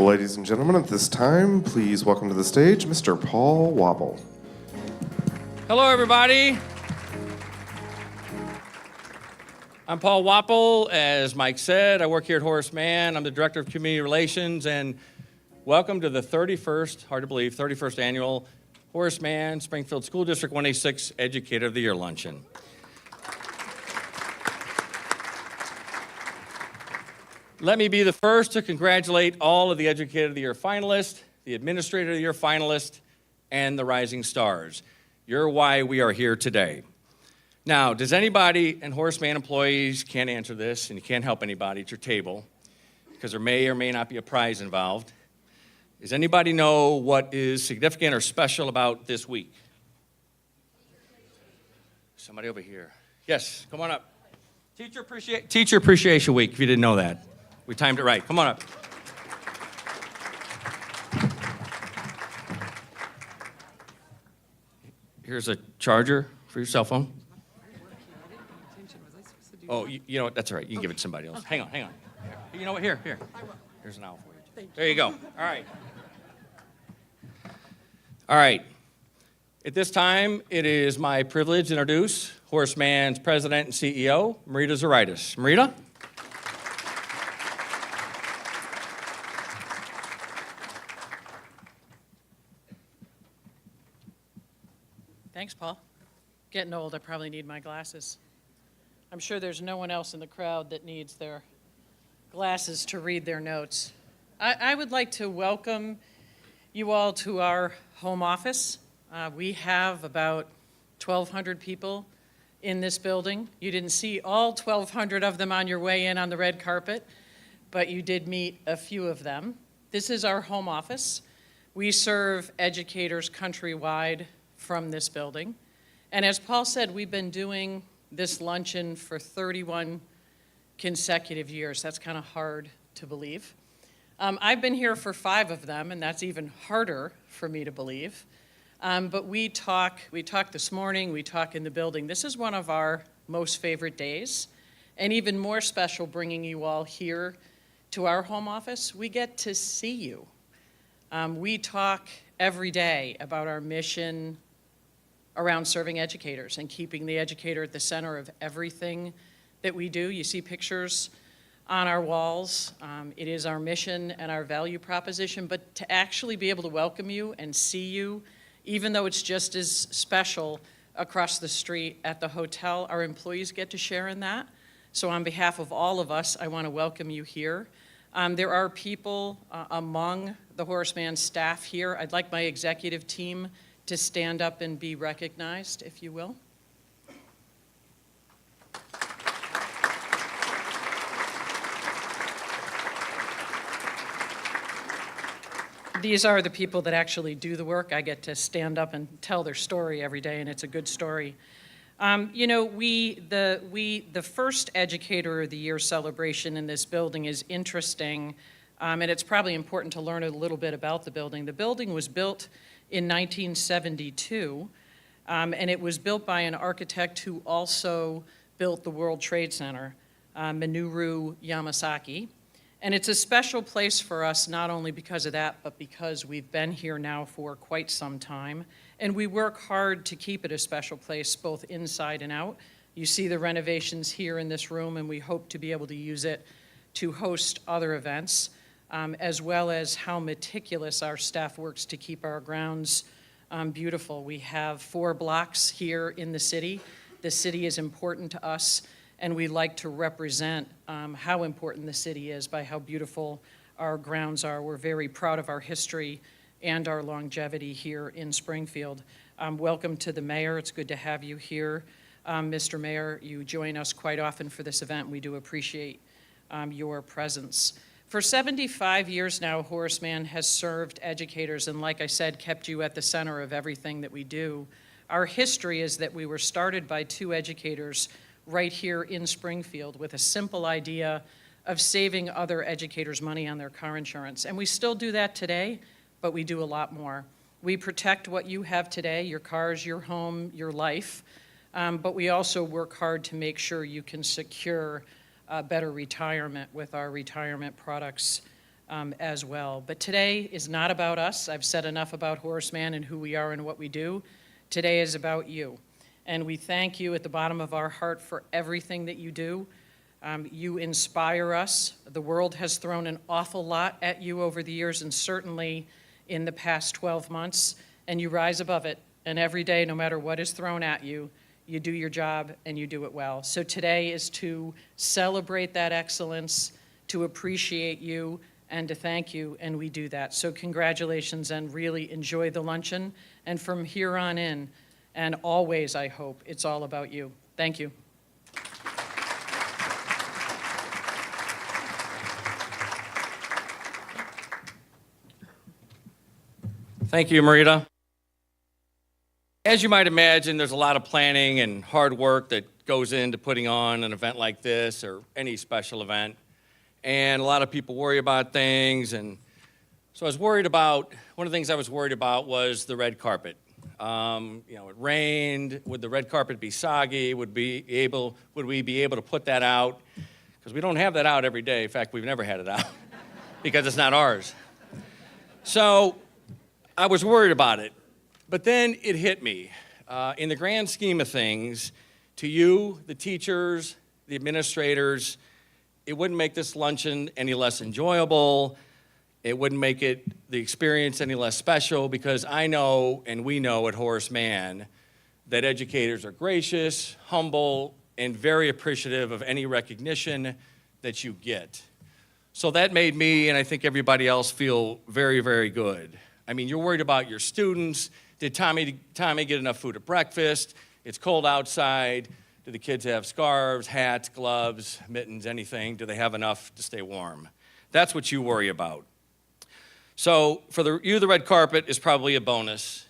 Ladies and gentlemen, at this time, please welcome to the stage Mr. Paul Wapple. Hello, everybody. I'm Paul Wapple. As Mike said, I work here at Horace Mann. I'm the Director of Community Relations, and welcome to the 31st, hard to believe, 31st annual Horace Mann-Springfield School District 186 Educator of the Year Luncheon. Let me be the first to congratulate all of the Educator of the Year finalists, the Administrator of the Year finalists, and the Rising Stars. You're why we are here today. Now, does anybody, and Horace Mann employees can't answer this, and you can't help anybody at your table, because there may or may not be a prize involved. Does anybody know what is significant or special about this week? Somebody over here. Yes, come on up. Teacher Appreciation Week, if you didn't know that. We timed it right. Come on up. Here's a charger for your cell phone. Oh, you know what? That's all right. You can give it to somebody else. Hang on. You know what? Here. Here's an owl for you. There you go. All right. At this time, it is my privilege to introduce Horace Mann's President and CEO, Marita Zuraitis. Marita? Thanks, Paul. Getting old, I probably need my glasses. I'm sure there's no one else in the crowd that needs their glasses to read their notes. I would like to welcome you all to our home office. We have about 1,200 people in this building. You didn't see all 1,200 of them on your way in on the red carpet, but you did meet a few of them. This is our home office. We serve educators countrywide from this building. And as Paul said, we've been doing this luncheon for 31 consecutive years. That's kind of hard to believe. I've been here for 5 of them, and that's even harder for me to believe. But we talk this morning, we talk in the building. This is one of our most favorite days, and even more special bringing you all here to our home office. We get to see you. We talk every day about our mission around serving educators and keeping the educator at the center of everything that we do. You see pictures on our walls. It is our mission and our value proposition, but to actually be able to welcome you and see you, even though it's just as special across the street at the hotel, our employees get to share in that. So on behalf of all of us, I want to welcome you here. There are people among the Horace Mann staff here. I'd like my executive team to stand up and be recognized, if you will. These are the people that actually do the work. I get to stand up and tell their story every day, and it's a good story. The first Educator of the Year celebration in this building is interesting, and it's probably important to learn a little bit about the building. The building was built in 1972, and it was built by an architect who also built the World Trade Center, Minoru Yamasaki. And it's a special place for us, not only because of that, but because we've been here now for quite some time. And we work hard to keep it a special place, both inside and out. You see the renovations here in this room, and we hope to be able to use it to host other events, as well as how meticulous our staff works to keep our grounds beautiful. We have 4 blocks here in the city. The city is important to us, and we like to represent how important the city is by how beautiful our grounds are. We're very proud of our history and our longevity here in Springfield. Welcome to the mayor. It's good to have you here. Mr. Mayor, you join us quite often for this event. We do appreciate your presence. For 75 years now, Horace Mann has served educators and, like I said, kept you at the center of everything that we do. Our history is that we were started by 2 educators right here in Springfield with a simple idea of saving other educators money on their car insurance. And we still do that today, but we do a lot more. We protect what you have today, your cars, your home, your life, but we also work hard to make sure you can secure better retirement with our retirement products as well. But today is not about us. I've said enough about Horace Mann and who we are and what we do. Today is about you. And we thank you at the bottom of our heart for everything that you do. You inspire us. The world has thrown an awful lot at you over the years, and certainly in the past 12 months, and you rise above it. And every day, no matter what is thrown at you, you do your job and you do it well. So today is to celebrate that excellence, to appreciate you, and to thank you, and we do that. So congratulations, and really enjoy the luncheon. And from here on in, and always, I hope, it's all about you. Thank you. Thank you, Marita. As you might imagine, there's a lot of planning and hard work that goes into putting on an event like this or any special event. And a lot of people worry about things. And so one of the things I was worried about was the red carpet. It rained. Would the red carpet be soggy? Would we be able to put that out? Because we don't have that out every day. In fact, we've never had it out because it's not ours. So I was worried about it. But then it hit me. In the grand scheme of things, to you, the teachers, the administrators, it wouldn't make this luncheon any less enjoyable. It wouldn't make the experience any less special, because I know, and we know at Horace Mann, that educators are gracious, humble, and very appreciative of any recognition that you get. So that made me, and I think everybody else, feel very, very good. I mean, you're worried about your students. Did Tommy get enough food at breakfast? It's cold outside. Do the kids have scarves, hats, gloves, mittens, anything? Do they have enough to stay warm? That's what you worry about. So for you, the red carpet is probably a bonus.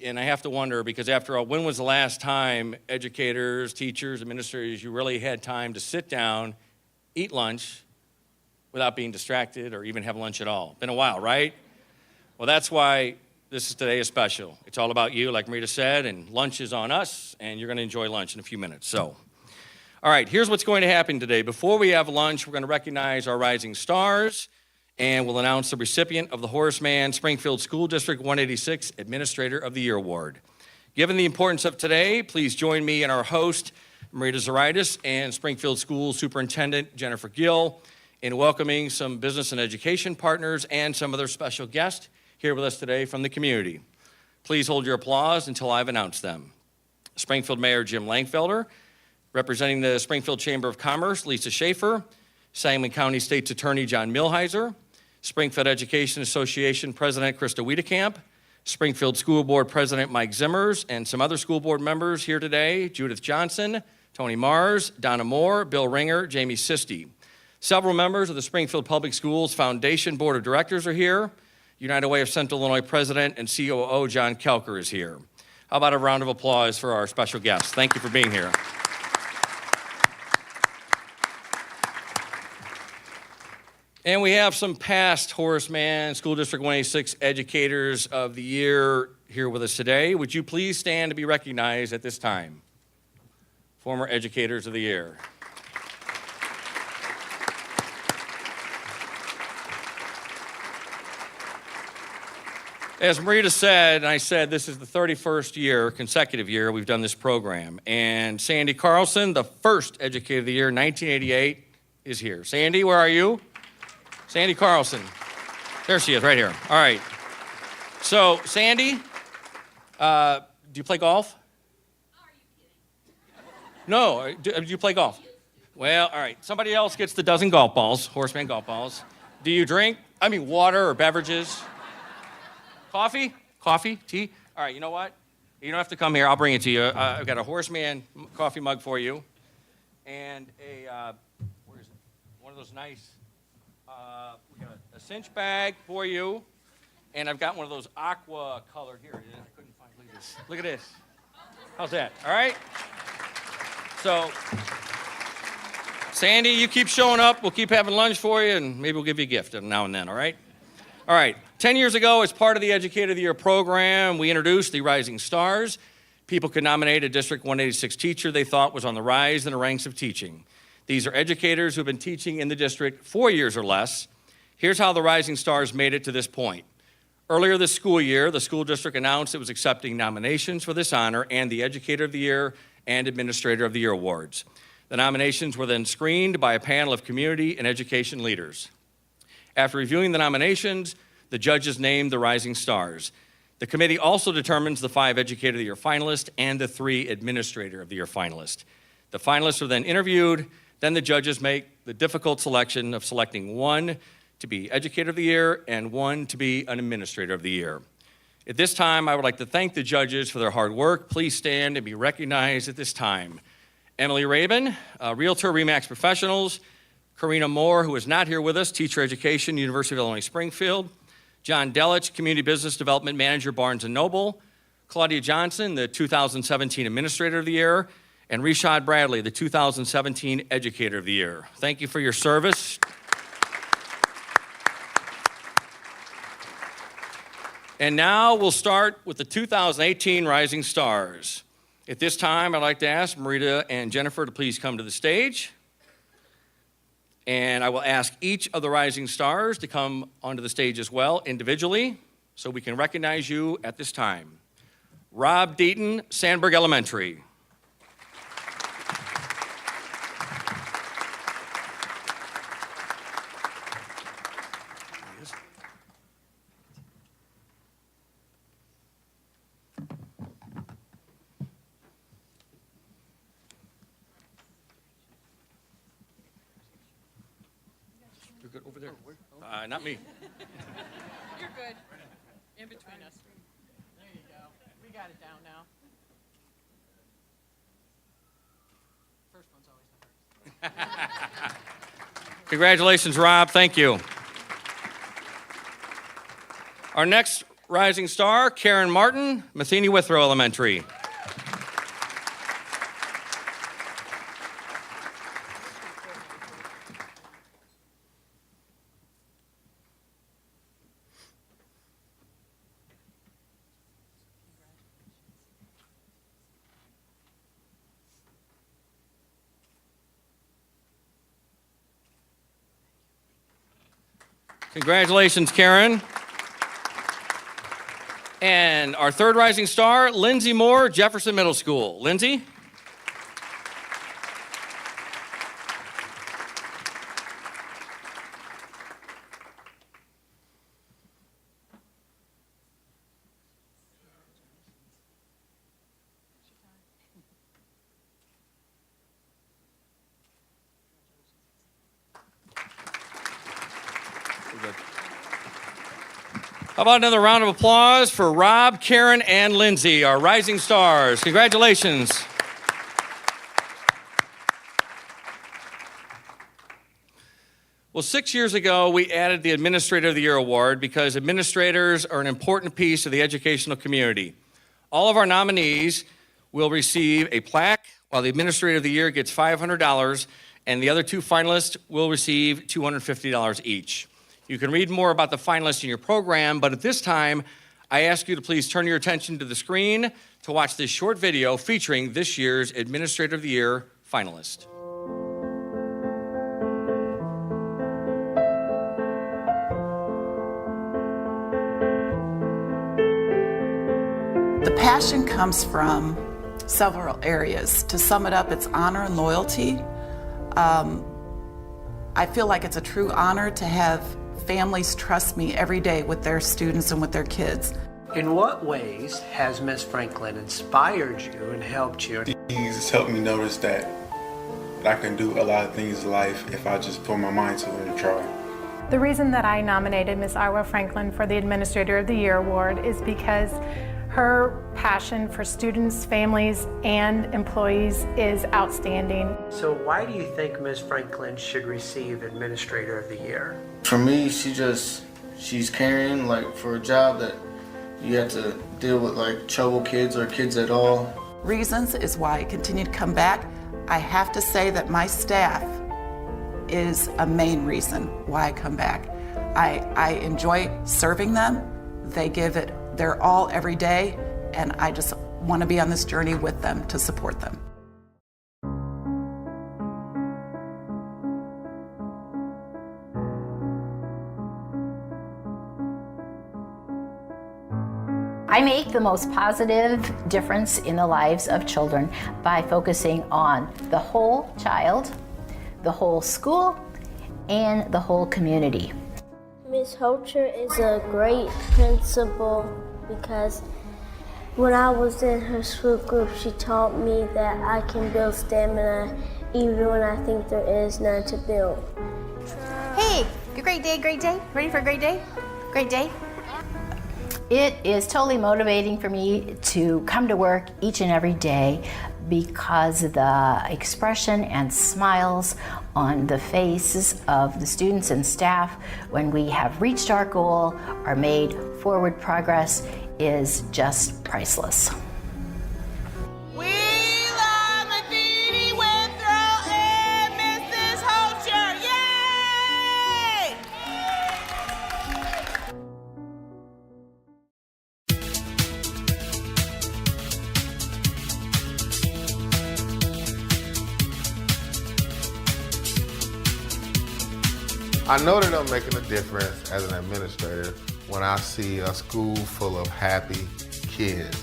And I have to wonder, because after all, when was the last time educators, teachers, administrators, you really had time to sit down, eat lunch, without being distracted or even have lunch at all? Been a while, right? Well, that's why today is special. It's all about you, like Marita said, and lunch is on us, and you're going to enjoy lunch in a few minutes. So, all right, here's what's going to happen today. Before we have lunch, we're going to recognize our rising stars, and we'll announce the recipient of the Horace Mann-Springfield School District 186 Administrator of the Year Award. Given the importance of today, please join me and our host, Marita Zaritis, and Springfield School Superintendent Jennifer Gill, in welcoming some business and education partners and some other special guests here with us today from the community. Please hold your applause until I've announced them. Springfield Mayor Jim Langfelder, representing the Springfield Chamber of Commerce, Lisa Schaefer, Sangamon County State's Attorney John Milheiser, Springfield Education Association President Krista Wiedekamp, Springfield School Board President Mike Zimmers, and some other school board members here today: Judith Johnson, Tony Mars, Donna Moore, Bill Ringer, Jamie Sisti. Several members of the Springfield Public Schools Foundation Board of Directors are here. United Way of Central Illinois President and COO John Kelker is here. How about a round of applause for our special guests? Thank you for being here. And we have some past Horace Mann School District 186 Educators of the Year here with us today. Would you please stand to be recognized at this time? Former Educators of the Year. As Marita said, and I said, this is the 31st consecutive year we've done this program. And Sandy Carlson, the first Educator of the Year, 1988, is here. Sandy, where are you? Sandy Carlson. There she is, right here. All right. So, Sandy, do you play golf? Are you kidding? No. Do you play golf? Well, all right. Somebody else gets the dozen golf balls, Horace Mann golf balls. Do you drink? Water or beverages? Coffee? Coffee? Tea? All right, you know what? You don't have to come here. I'll bring it to you. I've got a Horace Mann coffee mug for you. And where is it? One of those nice, we got a cinch bag for you. And I've got one of those aqua colored, here it is. I couldn't find, look at this. Look at this. How's that? All right? So, Sandy, you keep showing up. We'll keep having lunch for you, and maybe we'll give you a gift now and then, all right? All right, 10 years ago, as part of the Educator of the Year program, we introduced the Rising Stars. People could nominate a District 186 teacher they thought was on the rise in the ranks of teaching. These are educators who have been teaching in the district 4 years or less, Here's how the Rising Stars made it to this point. Earlier this school year, the school district announced it was accepting nominations for this honor and the Educator of the Year and Administrator of the Year awards. The nominations were then screened by a panel of community and education leaders. After reviewing the nominations, the judges named the Rising Stars. The committee also determines the 5 Educator of the Year finalists and the 3 Administrator of the Year finalists. The finalists are then interviewed, then the judges make the difficult selection of selecting 1 to be Educator of the Year and 1 to be an Administrator of the Year. At this time, I would like to thank the judges for their hard work. Please stand and be recognized at this time. Emily Rabin, Realtor RE/MAX Professionals. Karina Moore, who is not here with us, Teacher Education, University of Illinois Springfield. John Delich, Community Business Development Manager, Barnes & Noble. Claudia Johnson, the 2017 Administrator of the Year. And Rishad Bradley, the 2017 Educator of the Year. Thank you for your service. And now we'll start with the 2018 Rising Stars. At this time, I'd like to ask Marita and Jennifer to please come to the stage. And I will ask each of the Rising Stars to come onto the stage as well, individually, so we can recognize you at this time. Rob Deaton, Sandburg Elementary. You're good over there? Not me. You're good. In between us. There you go. We got it down now. First one's always the hardest. Congratulations, Rob. Thank you. Our next Rising Star, Karen Martin, Matheny Withrow Elementary. Congratulations, Karen. And our third Rising Star, Lindsay Moore, Jefferson Middle School. Lindsay? How about another round of applause for Rob, Karen, and Lindsay, our Rising Stars. Congratulations. Well, 6 years ago, we added the Administrator of the Year award because administrators are an important piece of the educational community. All of our nominees will receive a plaque, while the Administrator of the Year gets $500, and the other 2 finalists will receive $250 each. You can read more about the finalists in your program, but at this time, I ask you to please turn your attention to the screen to watch this short video featuring this year's Administrator of the Year finalist. The passion comes from several areas. To sum it up, it's honor and loyalty. I feel like it's a true honor to have families trust me every day with their students and with their kids. In what ways has Ms. Franklin inspired you and helped you? He's helped me notice that I can do a lot of things in life if I just put my mind to it and try. The reason that I nominated Ms. Ira Franklin for the Administrator of the Year award is because her passion for students, families, and employees is outstanding. So why do you think Ms. Franklin should receive Administrator of the Year? For me, she's caring, like, for a job that you have to deal with, like, troubled kids or kids at all. Reasons is why I continue to come back. I have to say that my staff is a main reason why I come back. I enjoy serving them. They give it their all every day, and I just want to be on this journey with them to support them. I make the most positive difference in the lives of children by focusing on the whole child, the whole school, and the whole community. Miss Holcher is a great principal because when I was in her school group, she taught me that I can build stamina even when I think there is none to build. Hey, great day, great day. Ready for a great day? Great day? It is totally motivating for me to come to work each and every day because the expression and smiles on the faces of the students and staff when we have reached our goal or made forward progress is just priceless. I know that I'm making a difference as an administrator when I see a school full of happy kids.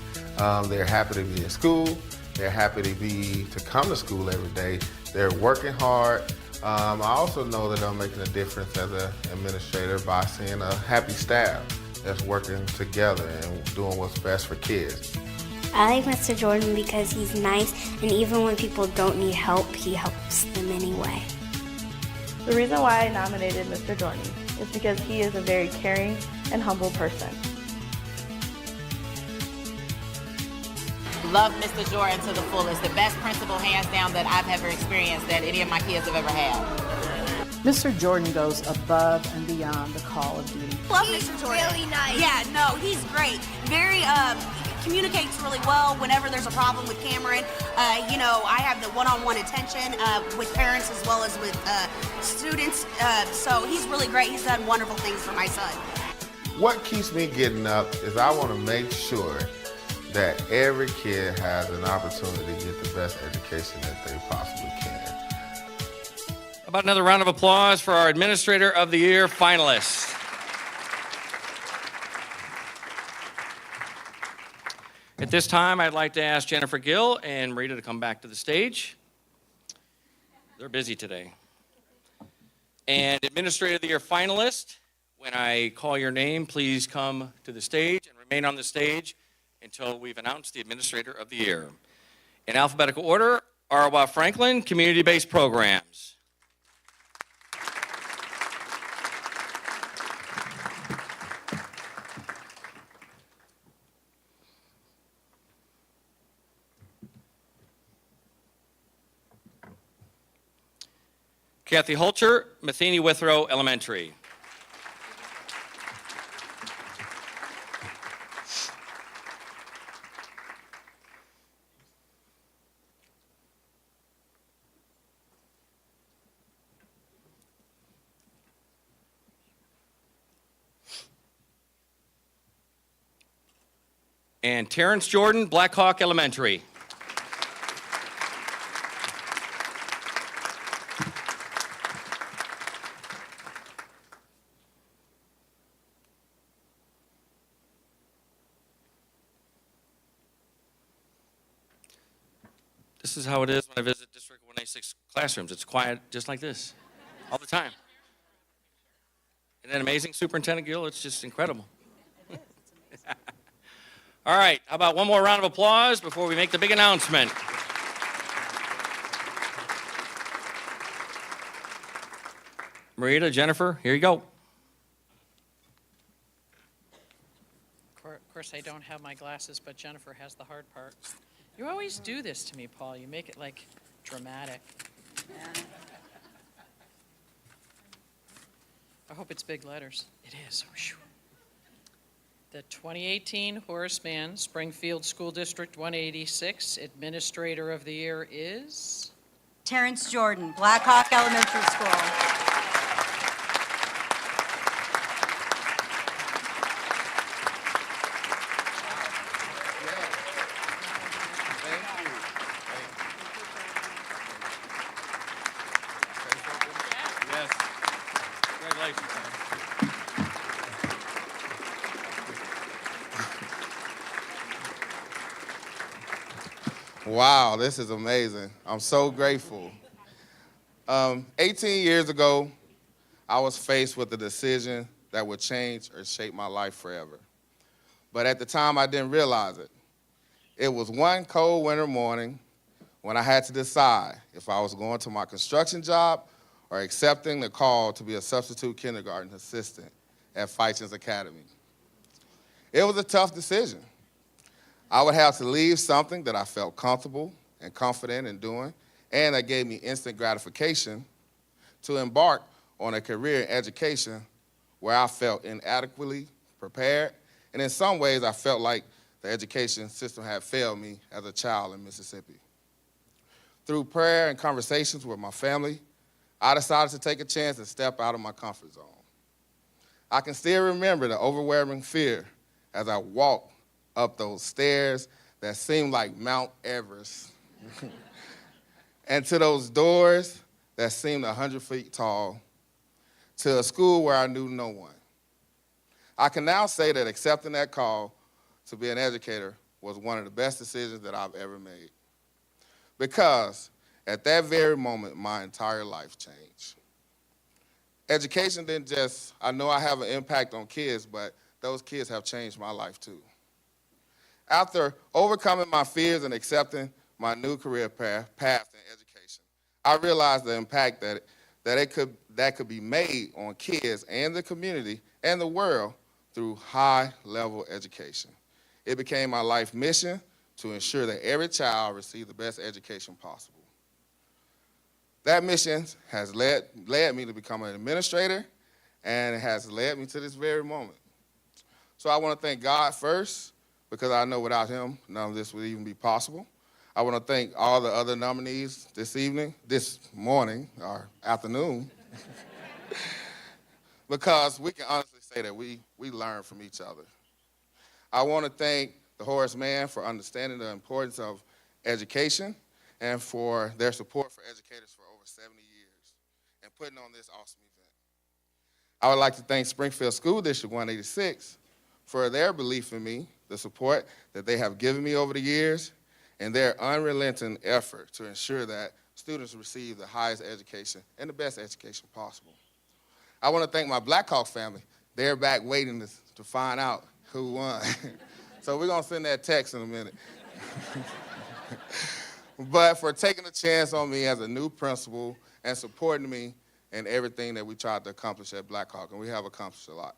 They're happy to be in school. They're happy to come to school every day. They're working hard. I also know that I'm making a difference as an administrator by seeing a happy staff that's working together and doing what's best for kids. I like Mr. Jordan because he's nice, and even when people don't need help, he helps them anyway. The reason why I nominated Mr. Jordan is because he is a very caring and humble person. Love Mr. Jordan to the fullest. The best principal, hands down, that I've ever experienced, that any of my kids have ever had. Mr. Jordan goes above and beyond the call of duty. Love Mr. Jordan. Really nice. Yeah, no, he's great. Very, communicates really well whenever there's a problem with Cameron. I have the one-on-one attention with parents as well as with students. So he's really great. He's done wonderful things for my son. What keeps me getting up is I want to make sure that every kid has an opportunity to get the best education that they possibly can. How about another round of applause for our Administrator of the Year finalists? At this time, I'd like to ask Jennifer Gill and Rita to come back to the stage. They're busy today. And Administrator of the Year finalist, when I call your name, please come to the stage and remain on the stage until we've announced the Administrator of the Year. In alphabetical order, Arwa Franklin, Community-Based Programs. Kathy Holcher, Matheny Withrow Elementary. And Terrence Jordan, Blackhawk Elementary. This is how it is when I visit District 186 classrooms. It's quiet just like this all the time. Isn't that amazing, Superintendent Gill? It's just incredible. All right, how about one more round of applause before we make the big announcement? Marita, Jennifer, here you go. Of course, I don't have my glasses, but Jennifer has the hard part. You always do this to me, Paul. You make it, like, dramatic. I hope it's big letters. It is. Whew. The 2018 Horace Mann-Springfield School District 186 Administrator of the Year is? Terrence Jordan, Blackhawk Elementary School. Wow, this is amazing. I'm so grateful. 18 years ago, I was faced with a decision that would change or shape my life forever. But at the time, I didn't realize it. It was one cold winter morning when I had to decide if I was going to my construction job or accepting the call to be a substitute kindergarten assistant at Fighton's Academy. It was a tough decision. I would have to leave something that I felt comfortable and confident in doing, and that gave me instant gratification, to embark on a career in education where I felt inadequately prepared, and in some ways I felt like the education system had failed me as a child in Mississippi. Through prayer and conversations with my family, I decided to take a chance and step out of my comfort zone. I can still remember the overwhelming fear as I walked up those stairs that seemed like Mount Everest, and to those doors that seemed 100 feet tall, to a school where I knew no one. I can now say that accepting that call to be an educator was one of the best decisions that I've ever made, because at that very moment, my entire life changed. Education didn't just, I know I have an impact on kids, but those kids have changed my life too. After overcoming my fears and accepting my new career path in education, I realized the impact that could be made on kids and the community and the world through high-level education. It became my life mission to ensure that every child received the best education possible. That mission has led me to become an administrator, and it has led me to this very moment. So I want to thank God first, because I know without him, none of this would even be possible. I want to thank all the other nominees this morning, or afternoon, because we can honestly say that we learn from each other. I want to thank the Horace Mann for understanding the importance of education and for their support for educators for over 70 years and putting on this awesome event. I would like to thank Springfield School District 186 for their belief in me, the support that they have given me over the years, and their unrelenting effort to ensure that students receive the highest education and the best education possible. I want to thank my Blackhawk family. They're back waiting to find out who won. So we're going to send that text in a minute. But for taking a chance on me as a new principal and supporting me in everything that we tried to accomplish at Blackhawk, and we have accomplished a lot.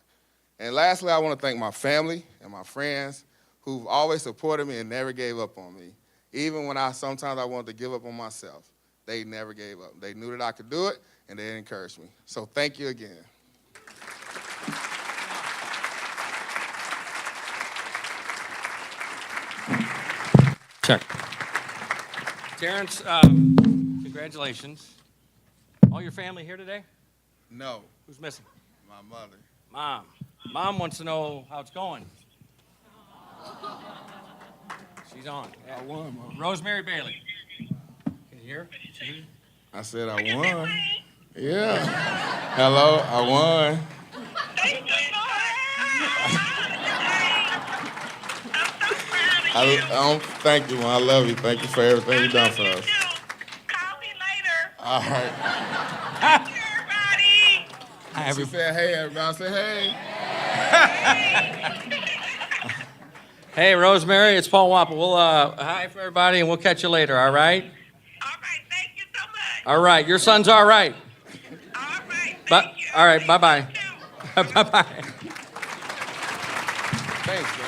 And lastly, I want to thank my family and my friends who've always supported me and never gave up on me. Even when sometimes I wanted to give up on myself, they never gave up. They knew that I could do it, and they encouraged me. So thank you again. Check. Terrence, congratulations. All your family here today? No. Who's missing? My mother. Mom. Mom wants to know how it's going. She's on. Yeah. I won, Mom. Rosemary Bailey. Can you hear? I said I won. Yeah. Hello, I won. Thank you, Mom. I love you. Thank you for everything you've done for us. Call me later. All right. Hi, everybody. She said, hey, everybody. Say, hey. Hey, Rosemary, it's Paul Wapple. We'll hi for everybody, and we'll catch you later, all right? All right, thank you so much. All right, your son's all right. All right, But all right, bye-bye. Bye-bye. Thanks, man.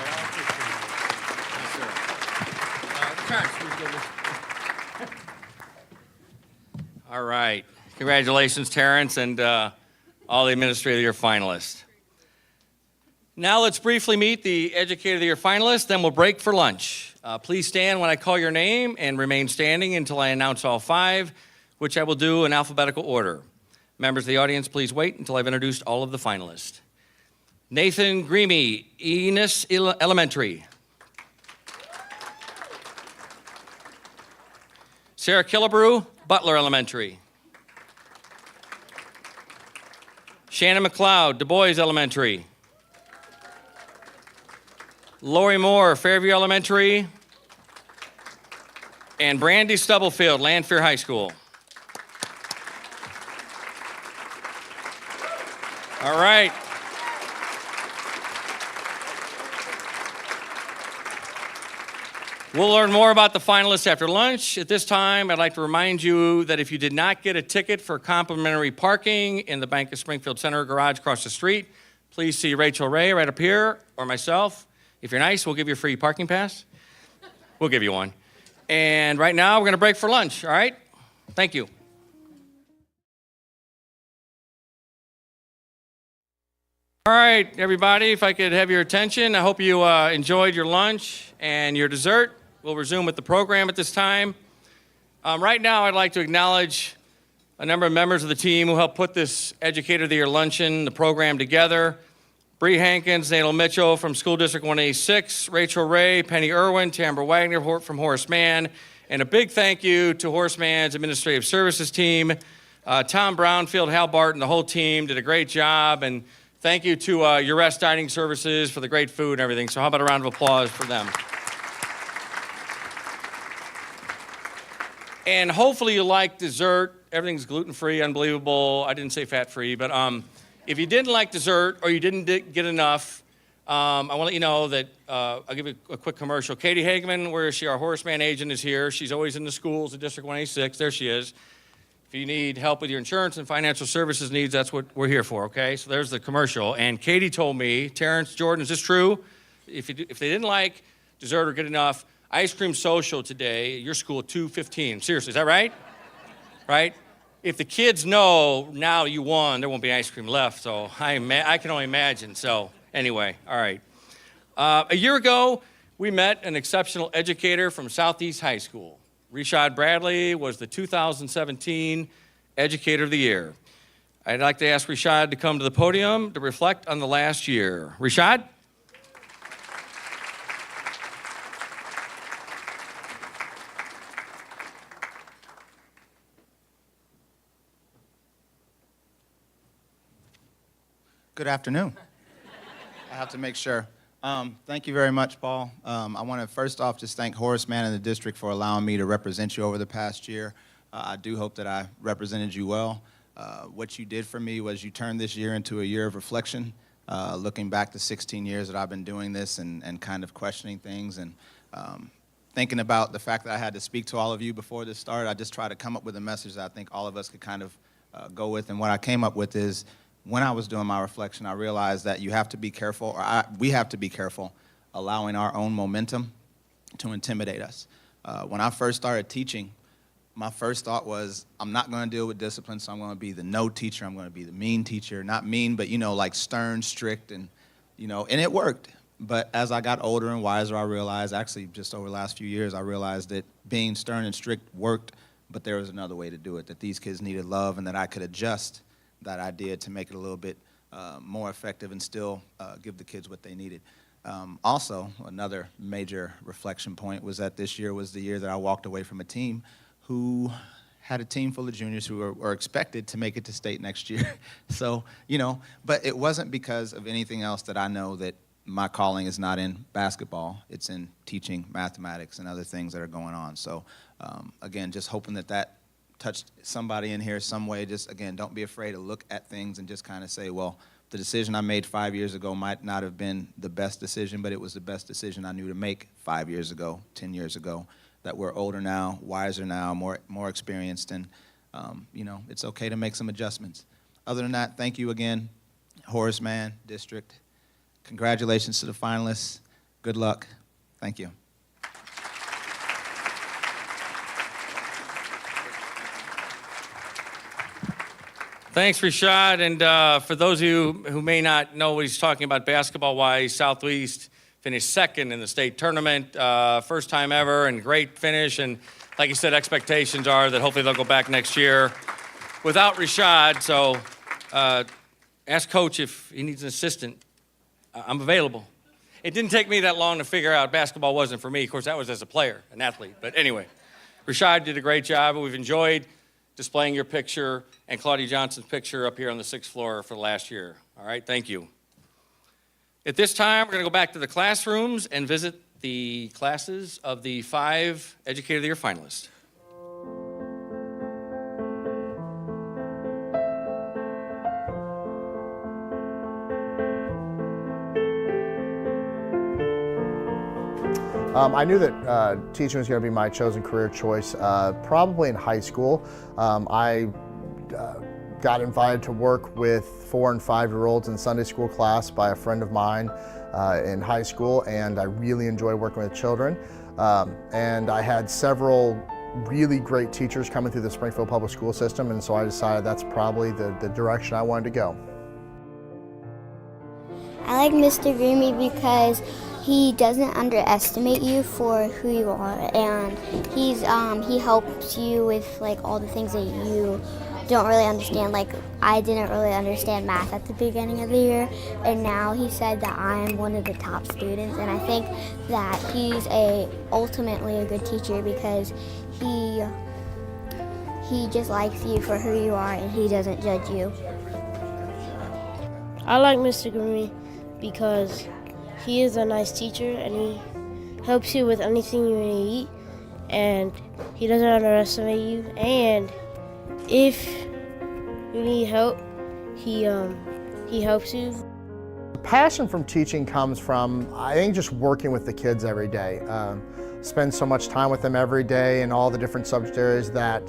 All right. Congratulations, Terrence, and all the Administrator of the Year finalists. Now let's briefly meet the Educator of the Year finalists, then we'll break for lunch. Please stand when I call your name and remain standing until I announce all five, which I will do in alphabetical order. Members of the audience, please wait until I've introduced all of the finalists. Nathan Greamy, Enos Elementary. Sarah Killebrew, Butler Elementary. Shannon McLeod, Du Bois Elementary. Lori Moore, Fairview Elementary. And Brandy Stubblefield, Lanphier High School. All right. We'll learn more about the finalists after lunch. At this time, I'd like to remind you that if you did not get a ticket for complimentary parking in the Bank of Springfield Center garage across the street, please see Rachel Ray right up here, or myself. If you're nice, we'll give you a free parking pass. We'll give you one. And right now, we're going to break for lunch, all right? Thank you. All right, everybody, if I could have your attention. I hope you enjoyed your lunch and your dessert. We'll resume with the program at this time. Right now, I'd like to acknowledge a number of members of the team who helped put this Educator of the Year Luncheon, the program together. Bree Hankins, Nadel Mitchell from School District 186, Rachel Ray, Penny Irwin, Tamara Wagner from Horace Mann, and a big thank you to Horace Mann's Administrative Services team. Tom Brownfield, Hal Barton, the whole team did a great job, and thank you to Urest Dining Services for the great food and everything. So how about a round of applause for them? And hopefully you like dessert. Everything's gluten-free, unbelievable. I didn't say fat-free, but if you didn't like dessert or you didn't get enough, I want to let you know that I'll give you a quick commercial. Katie Hageman, where is she? Our Horace Mann agent is here. She's always in the schools at District 186. There she is. If you need help with your insurance and financial services needs, that's what we're here for, okay? So there's the commercial. And Katie told me, Terrence, Jordan, is this true? If they didn't like dessert or get enough, ice cream social today at your school at 2:15. Seriously, is that right? Right? If the kids know now you won, there won't be ice cream left. So I can only imagine. So anyway, all right. A year ago, we met an exceptional educator from Southeast High School. Rashad Bradley was the 2017 Educator of the Year. I'd like to ask Rashad to come to the podium to reflect on the last year. Rashad? Good afternoon. I have to make sure. Thank you very much, Paul. I want to first off just thank Horace Mann and the district for allowing me to represent you over the past year. I do hope that I represented you well. What you did for me was you turned this year into a year of reflection, looking back to 16 years that I've been doing this and kind of questioning things and thinking about the fact that I had to speak to all of you before this started. I just tried to come up with a message that I think all of us could kind of go with. And what I came up with is, when I was doing my reflection, I realized that you have to be careful, or we have to be careful, allowing our own momentum to intimidate us. When I first started teaching, my first thought was, I'm not going to deal with discipline, so I'm going to be the no teacher. I'm going to be the mean teacher. Not mean, but, like stern, strict, and it worked. But as I got older and wiser, I realized, actually just over the last few years, I realized that being stern and strict worked, but there was another way to do it, that these kids needed love and that I could adjust that idea to make it a little bit more effective and still give the kids what they needed. Also, another major reflection point was that this year was the year that I walked away from a team who had a team full of juniors who were expected to make it to state next year. So, but it wasn't because of anything else that I know that my calling is not in basketball. It's in teaching mathematics and other things that are going on. So, again, just hoping that touched somebody in here some way. Just, again, don't be afraid to look at things and just kind of say, well, the decision I made 5 years ago might not have been the best decision, but it was the best decision I knew to make 5 years ago, 10 years ago, that we're older now, wiser now, more experienced, and, it's okay to make some adjustments. Other than that, thank you again, Horace Mann District. Congratulations to the finalists. Good luck. Thank you. Thanks, Rashad. And for those of you who may not know what he's talking about basketball-wise, Southeast finished second in the state tournament, first time ever, and great finish. And like you said, expectations are that hopefully they'll go back next year without Rashad. So ask Coach if he needs an assistant. I'm available. It didn't take me that long to figure out basketball wasn't for me. Of course, that was as a player, an athlete. But anyway, Rashad did a great job, and we've enjoyed displaying your picture and Claudia Johnson's picture up here on the 6th floor for the last year. All right, thank you. At this time, we're going to go back to the classrooms and visit the classes of the 5 Educator of the Year finalists. I knew that teaching was going to be my chosen career choice probably in high school. I got invited to work with 4- and 5-year-olds in Sunday school class by a friend of mine in high school, and I really enjoy working with children. And I had several really great teachers coming through the Springfield Public School System, and so I decided that's probably the direction I wanted to go. I like Mr. Greamy because he doesn't underestimate you for who you are, and he helps you with like all the things that you don't really understand. Like I didn't really understand math at the beginning of the year, and now he said that I am one of the top students, and I think that he's ultimately a good teacher because he just likes you for who you are and he doesn't judge you. I like Mr. Greamy because he is a nice teacher and he helps you with anything you need, and he doesn't underestimate you, and if you need help, he helps you. The passion from teaching comes from, I think, just working with the kids every day. Spend so much time with them every day in all the different subject areas that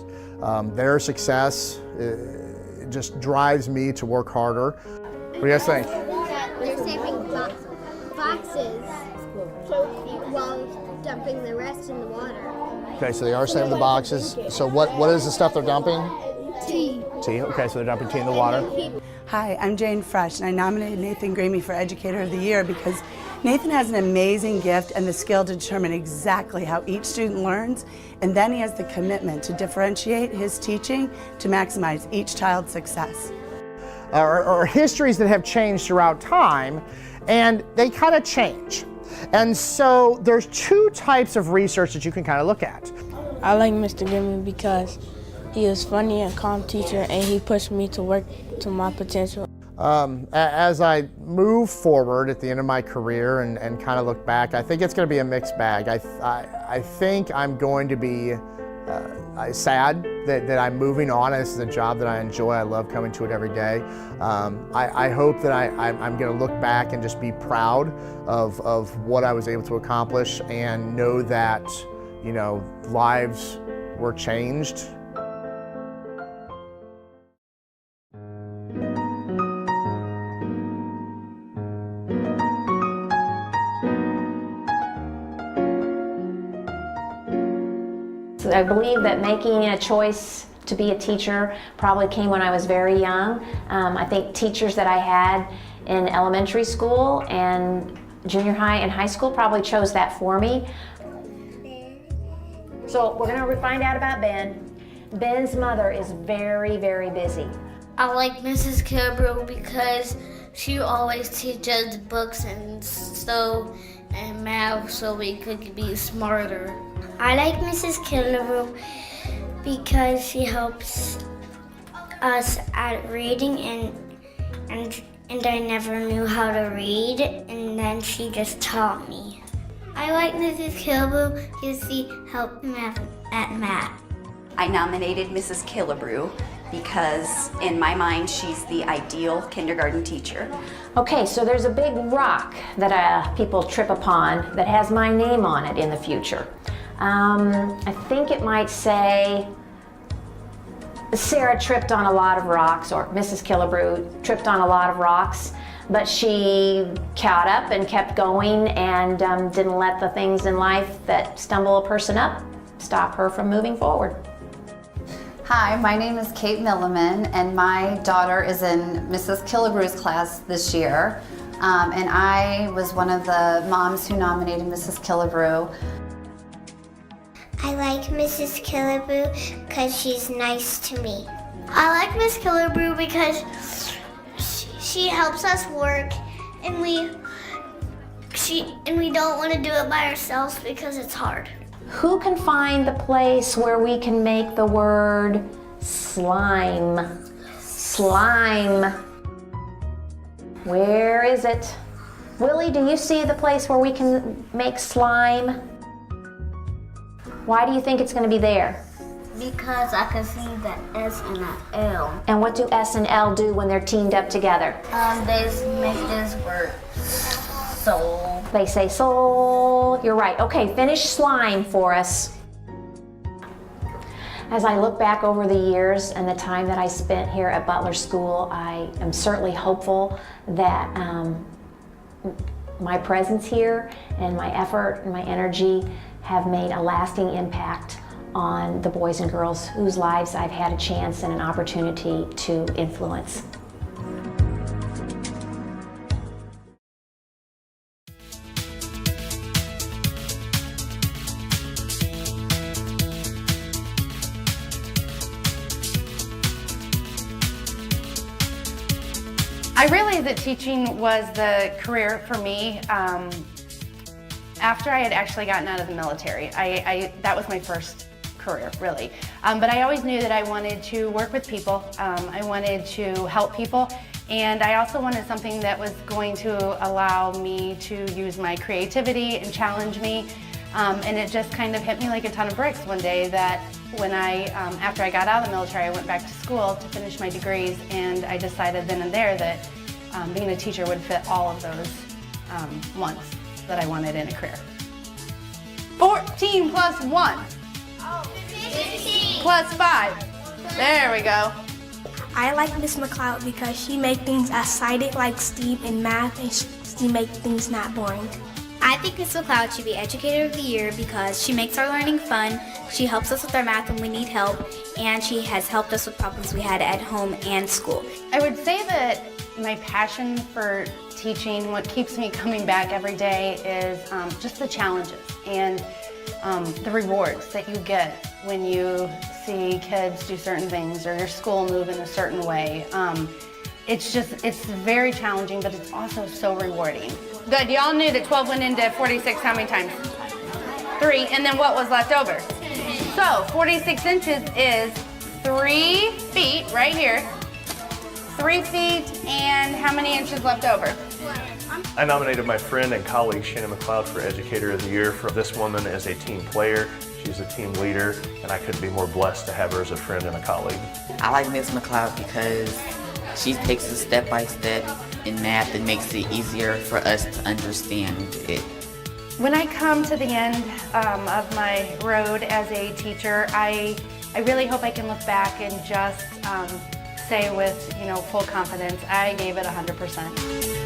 their success just drives me to work harder. What do you guys think? They're saving boxes while dumping the rest in the water. Okay, so they are saving the boxes. So what is the stuff they're dumping? Tea. Tea, okay, so they're dumping tea in the water. Hi, I'm Jane Fresh, and I nominated Nathan Greamy for Educator of the Year because Nathan has an amazing gift and the skill to determine exactly how each student learns, and then he has the commitment to differentiate his teaching to maximize each child's success. Or histories that have changed throughout time, and they kind of change. And so there's 2 types of research that you can kind of look at. I like Mr. Greamy because he is funny and calm teacher, and he pushed me to work to my potential. As I move forward at the end of my career and kind of look back, I think it's going to be a mixed bag. I think I'm going to be sad that I'm moving on. This is a job that I enjoy. I love coming to it every day. I hope that I'm going to look back and just be proud of what I was able to accomplish and know that, you know, lives were changed. I believe that making a choice to be a teacher probably came when I was very young. I think teachers that I had in elementary school and junior high and high school probably chose that for me. So we're going to find out about Ben. Ben's mother is very, very busy. I like Mrs. Killebrew because she always teaches books and so and math so we could be smarter. I like Mrs. Killebrew because she helps us at reading and I never knew how to read, and then she just taught me. I like Mrs. Killebrew because she helped me at math. I nominated Mrs. Killebrew because in my mind she's the ideal kindergarten teacher. Okay, so there's a big rock that people trip upon that has my name on it in the future. I think it might say Sarah tripped on a lot of rocks, or Mrs. Killebrew tripped on a lot of rocks, but she caught up and kept going and didn't let the things in life that stumble a person up stop her from moving forward. Hi, my name is Kate Milliman, and my daughter is in Mrs. Killebrew's class this year. And I was one of the moms who nominated Mrs. Killebrew. I like Mrs. Killebrew because she's nice to me. I like Miss Killebrew because she helps us work, and we don't want to do it by ourselves because it's hard. Who can find the place where we can make the word slime? Slime. Where is it? Willie, do you see the place where we can make slime? Why do you think it's going to be there? Because I can see the S and the L. And what do S and L do when they're teamed up together? They make this word soul. They say soul. You're right. Okay, finish slime for us. As I look back over the years and the time that I spent here at Butler School, I am certainly hopeful that my presence here and my effort and my energy have made a lasting impact on the boys and girls whose lives I've had a chance and an opportunity to influence. I realized that teaching was the career for me after I had actually gotten out of the military. That was my first career, really. But I always knew that I wanted to work with people. I wanted to help people. And I also wanted something that was going to allow me to use my creativity and challenge me. And it just kind of hit me like a ton of bricks one day that when after I got out of the military, I went back to school to finish my degrees, and I decided then and there that being a teacher would fit all of those wants that I wanted in a career. 14 plus 1. 15. Plus 5. There we go. I like Miss McLeod because she makes things exciting like Steve in math, and she makes things not boring. I think Miss McLeod should be Educator of the Year because she makes our learning fun, she helps us with our math when we need help, and she has helped us with problems we had at home and school. I would say that my passion for teaching, what keeps me coming back every day is just the challenges and the rewards that you get when you see kids do certain things or your school move in a certain way. It's very challenging, but it's also so rewarding. Good, y'all knew that 12 went into 46 how many times? 3, and then what was left over? So 46 inches is 3 feet right here, 3 feet, and how many inches left over? I nominated my friend and colleague Shannon McLeod for Educator of the Year. For this woman as a team player, she's a team leader, and I couldn't be more blessed to have her as a friend and a colleague. I like Ms. McLeod because she takes us step by step in math and makes it easier for us to understand it. When I come to the end of my road as a teacher, I really hope I can look back and just say with full confidence, I gave it 100%.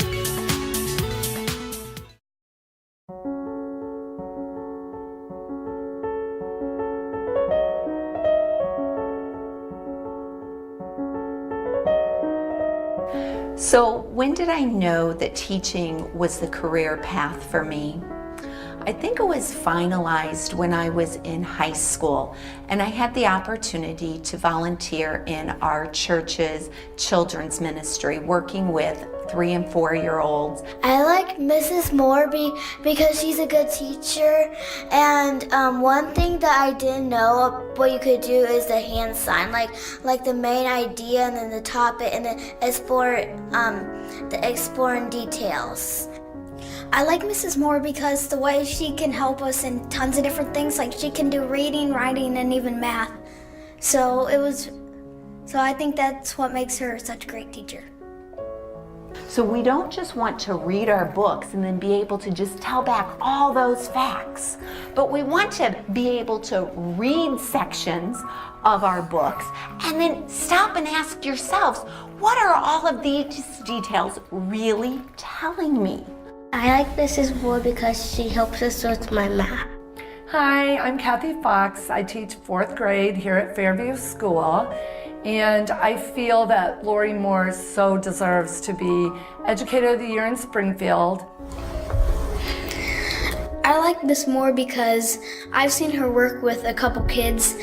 So when did I know that teaching was the career path for me? I think it was finalized when I was in high school, and I had the opportunity to volunteer in our church's children's ministry, working with 3- and 4-year-olds. I like Mrs. Morby because she's a good teacher, and one thing that I didn't know what you could do is the hand sign, like the main idea and then the topic and then exploring details. I like Mrs. Moore because the way she can help us in tons of different things, like she can do reading, writing, and even math. So I think that's what makes her such a great teacher. So we don't just want to read our books and then be able to just tell back all those facts, but we want to be able to read sections of our books and then stop and ask yourselves, what are all of these details really telling me? I like Mrs. Moore because she helps us with my math. Hi, I'm Kathy Fox. I teach 4th grade here at Fairview School, and I feel that Lori Moore so deserves to be Educator of the Year in Springfield. I like Miss Moore because I've seen her work with a couple kids,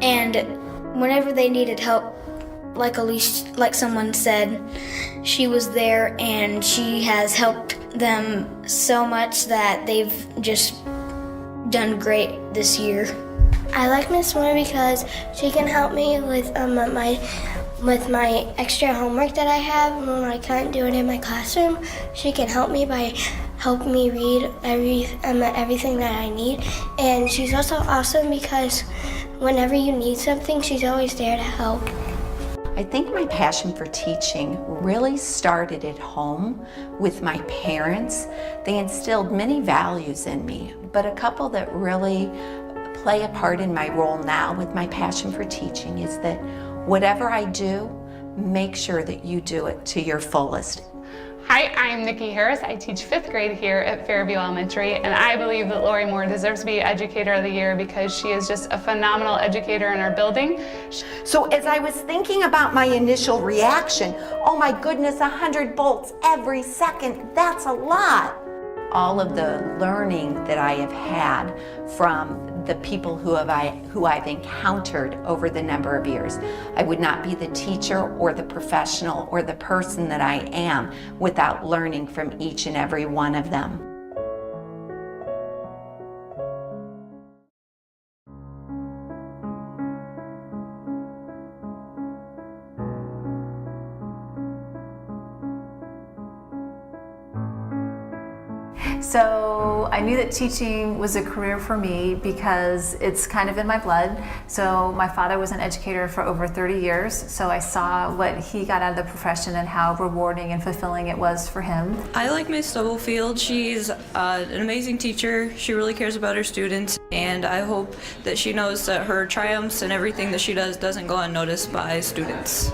and whenever they needed help, like Elise, like someone said, she was there and she has helped them so much that they've just done great this year. I like Miss Moore because she can help me with With my extra homework that I have, when I can't do it in my classroom, she can help me by helping me read everything that I need. And she's also awesome because whenever you need something, she's always there to help. I think my passion for teaching really started at home with my parents. They instilled many values in me, but a couple that really play a part in my role now with my passion for teaching is that whatever I do, make sure that you do it to your fullest. Hi, I'm Nikki Harris. I teach 5th grade here at Fairview Elementary, and I believe that Lori Moore deserves to be Educator of the Year because she is just a phenomenal educator in our building. So as I was thinking about my initial reaction, oh my goodness, 100 bolts every second, that's a lot. All of the learning that I have had from the people who I've encountered over the number of years. I would not be the teacher or the professional or the person that I am without learning from each and every one of them. So I knew that teaching was a career for me because it's kind of in my blood. So my father was an educator for over 30 years, so I saw what he got out of the profession and how rewarding and fulfilling it was for him. I like Miss Stubblefield. She's an amazing teacher. She really cares about her students, and I hope that she knows that her triumphs and everything that she does doesn't go unnoticed by students.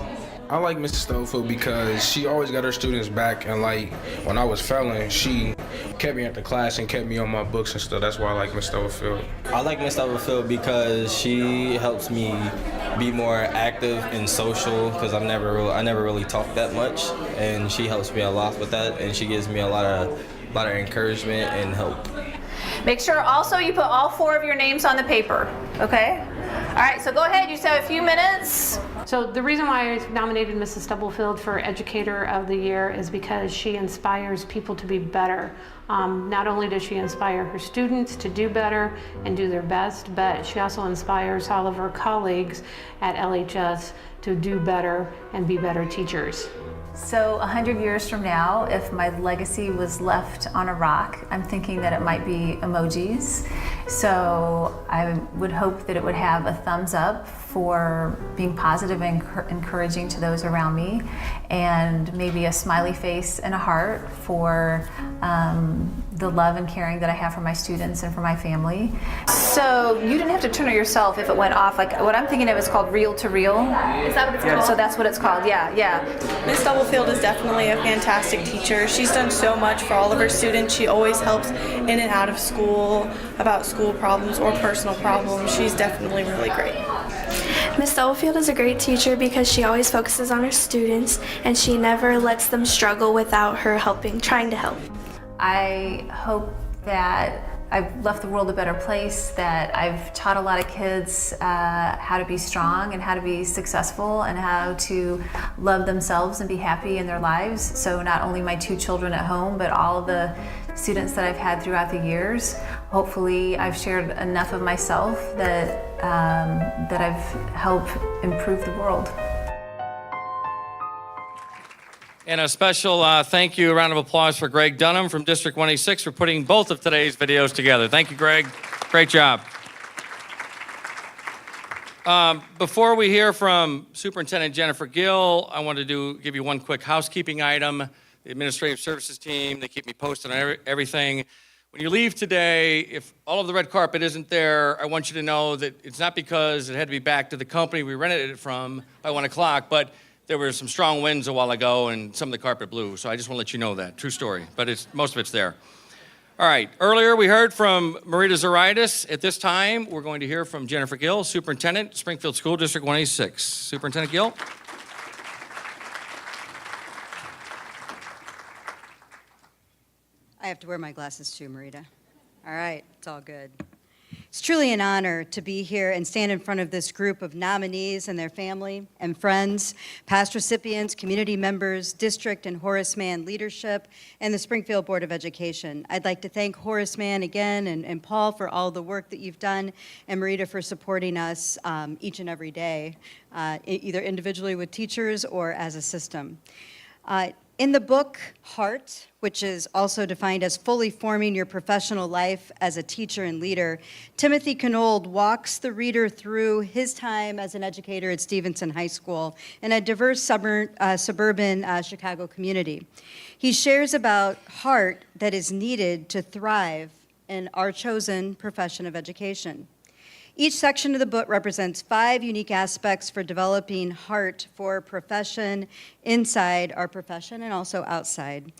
I like Mrs. Stubblefield because she always got her students back, and like when I was failing, she kept me at the class and kept me on my books and stuff. That's why I like Miss Stubblefield. I like Miss Stubblefield because she helps me be more active and social because I never really talk that much, and she helps me a lot with that, and she gives me a lot of encouragement and help. Make sure also you put all 4 of your names on the paper, okay? All right, so go ahead, you just have a few minutes. So the reason why I nominated Mrs. Stubblefield for Educator of the Year is because she inspires people to be better. Not only does she inspire her students to do better and do their best, but she also inspires all of her colleagues at LHS to do better and be better teachers. So 100 years from now, if my legacy was left on a rock, I'm thinking that it might be emojis. So I would hope that it would have a thumbs up for being positive and encouraging to those around me, and maybe a smiley face and a heart for the love and caring that I have for my students and for my family. So you didn't have to turn it yourself if it went off. Like what I'm thinking of is called reel to reel. Is that what it's called? So that's what it's called, yeah. Miss Stubblefield is definitely a fantastic teacher. She's done so much for all of her students. She always helps in and out of school, about school problems or personal problems. She's definitely really great. Miss Stubblefield is a great teacher because she always focuses on her students and she never lets them struggle without her trying to help. I hope that I've left the world a better place, that I've taught a lot of kids how to be strong and how to be successful and how to love themselves and be happy in their lives. So not only my 2 children at home, but all of the students that I've had throughout the years. Hopefully I've shared enough of myself that I've helped improve the world. And a special thank you, a round of applause for Greg Dunham from District 186 for putting both of today's videos together. Thank you, Greg. Great job. Before we hear from Superintendent Jennifer Gill, I wanted to give you one quick housekeeping item. The Administrative Services team, they keep me posted on everything. When you leave today, if all of the red carpet isn't there, I want you to know that it's not because it had to be back to the company we rented it from by 1 o'clock, but there were some strong winds a while ago and some of the carpet blew. So I just want to let you know that. True story. But most of it's there. All right. Earlier we heard from Marita Zaritis. At this time, we're going to hear from Jennifer Gill, Superintendent, Springfield School District 186. Superintendent Gill. I have to wear my glasses too, Marita. All right. It's all good. It's truly an honor to be here and stand in front of this group of nominees and their family and friends, past recipients, community members, district and Horace Mann leadership, and the Springfield Board of Education. I'd like to thank Horace Mann again and Paul for all the work that you've done, and Marita for supporting us each and every day, either individually with teachers or as a system. In the book, Heart, which is also defined as fully forming your professional life as a teacher and leader, Timothy Knold walks the reader through his time as an educator at Stevenson High School in a diverse suburban Chicago community. He shares about heart that is needed to thrive in our chosen profession of education. Each section of the book represents 5 unique aspects for developing heart for profession inside our profession and also outside.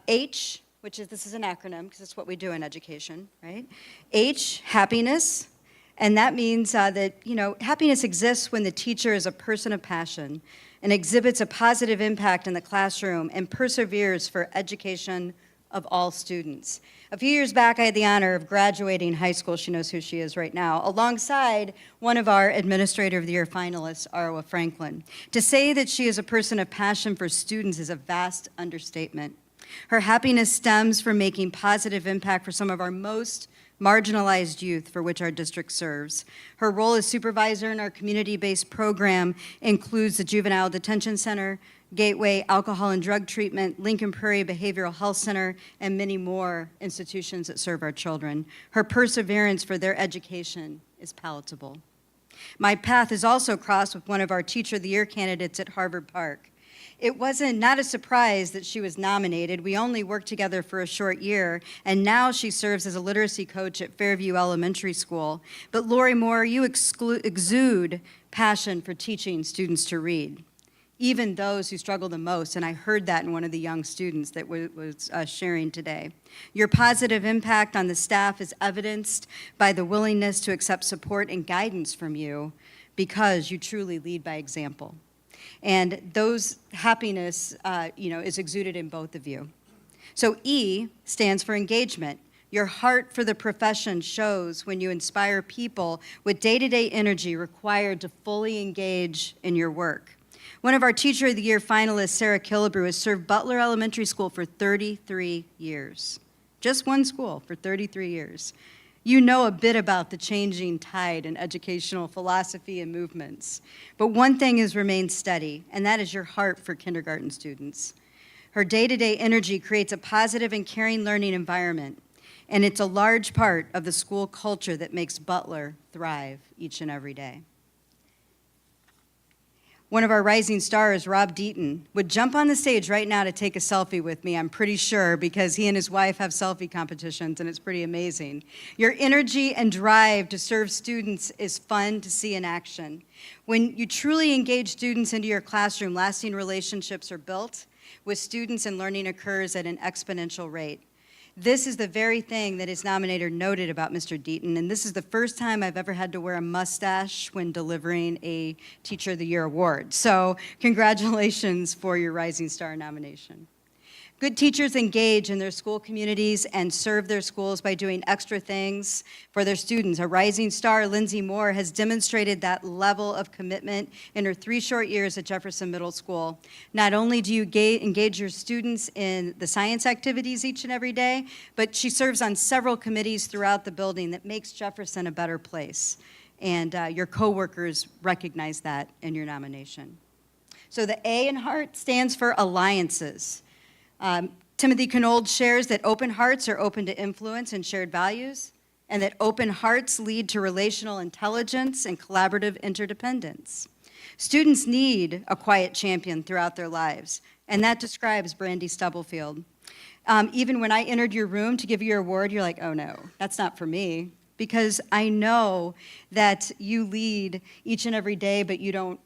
H, which is, this is an acronym because it's what we do in education, right? H, happiness. And that means that, happiness exists when the teacher is a person of passion and exhibits a positive impact in the classroom and perseveres for education of all students. A few years back, I had the honor of graduating high school, she knows who she is right now, alongside one of our Administrator of the Year finalists, Arwa Franklin. To say that she is a person of passion for students is a vast understatement. Her happiness stems from making positive impact for some of our most marginalized youth for which our district serves. Her role as supervisor in our community-based program includes the Juvenile Detention Center, Gateway Alcohol and Drug Treatment, Lincoln Prairie Behavioral Health Center, and many more institutions that serve our children. Her perseverance for their education is palatable. My path is also crossed with one of our Teacher of the Year candidates at Harvard Park. It wasn't not a surprise that she was nominated. We only worked together for a short year, and now she serves as a literacy coach at Fairview Elementary School. But Lori Moore, you exude passion for teaching students to read, even those who struggle the most, and I heard that in one of the young students that was sharing today. Your positive impact on the staff is evidenced by the willingness to accept support and guidance from you because you truly lead by example. And those happiness, is exuded in both of you. So E stands for engagement. Your heart for the profession shows when you inspire people with day-to-day energy required to fully engage in your work. One of our Teacher of the Year finalists, Sarah Killebrew, has served Butler Elementary School for 33 years. Just one school for 33 years. You know a bit about the changing tide in educational philosophy and movements. But one thing has remained steady, and that is your heart for kindergarten students. Her day-to-day energy creates a positive and caring learning environment, and it's a large part of the school culture that makes Butler thrive each and every day. One of our rising stars, Rob Deaton, would jump on the stage right now to take a selfie with me, I'm pretty sure, because he and his wife have selfie competitions, and it's pretty amazing. Your energy and drive to serve students is fun to see in action. When you truly engage students into your classroom, lasting relationships are built with students, and learning occurs at an exponential rate. This is the very thing that his nominator noted about Mr. Deaton, and this is the first time I've ever had to wear a mustache when delivering a Teacher of the Year award. So congratulations for your Rising Star nomination. Good teachers engage in their school communities and serve their schools by doing extra things for their students. A rising star, Lindsay Moore, has demonstrated that level of commitment in her 3 short years at Jefferson Middle School. Not only do you engage your students in the science activities each and every day, but she serves on several committees throughout the building that makes Jefferson a better place. And your coworkers recognize that in your nomination. So the A in heart stands for alliances. Timothy Knold shares that open hearts are open to influence and shared values, and that open hearts lead to relational intelligence and collaborative interdependence. Students need a quiet champion throughout their lives, and that describes Brandy Stubblefield. Even when I entered your room to give you your award, you're like, oh no, that's not for me. Because I know that you lead each and every day, but you don't,